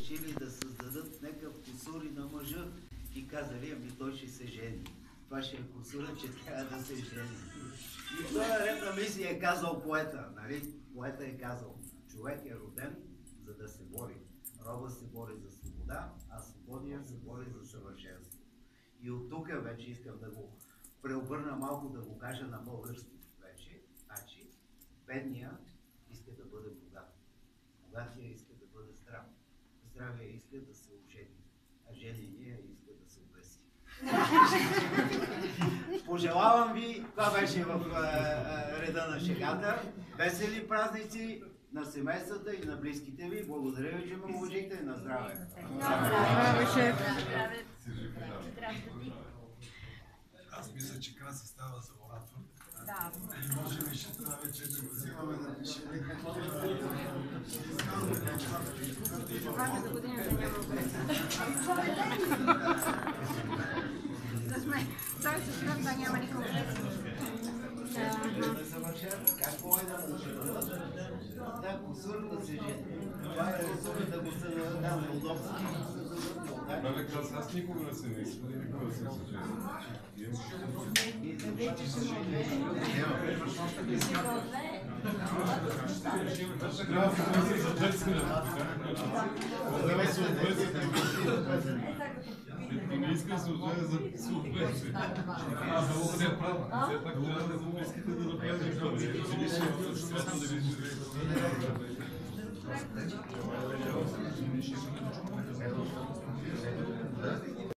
решили да създадат някакъв кусур и на мъжа и казали, ами той ще се жени. Това ще е кусура, че трябва да се жени. И в този ред на мисли е казал поета, нали? Поета е казал, човек е роден, за да се бори. Роба се бори за свобода, а свободния се бори за съвършенство. И от тук вече искам да го преобърна малко, да го кажа на български вече. Значи, бедния иска да бъде богат. Богатия иска да бъде здрав. Здравия иска да се ожени. А жениния иска да се обеси. Пожелавам ви, това беше в реда на шегата, весели празници на семействата и на близките ви. Благодаря ви, че ме уважихте. На здраве! Аз мисля, че Краси става за оратор. Да. И може би ще трябва вече да го взимаме да пишем. Важната година да няма да сме. Той се шират, да няма никога. Как може да му ще да кусур да се жени? Това е кусур да го се да неудобство. Бабе, аз никога не съм искал и никога не съм се женил. Не иска да се оженя за съответствие. Аз да мога да я правя. Все пак трябва да му искате да направим това. Жени ще в средство да ви живеете.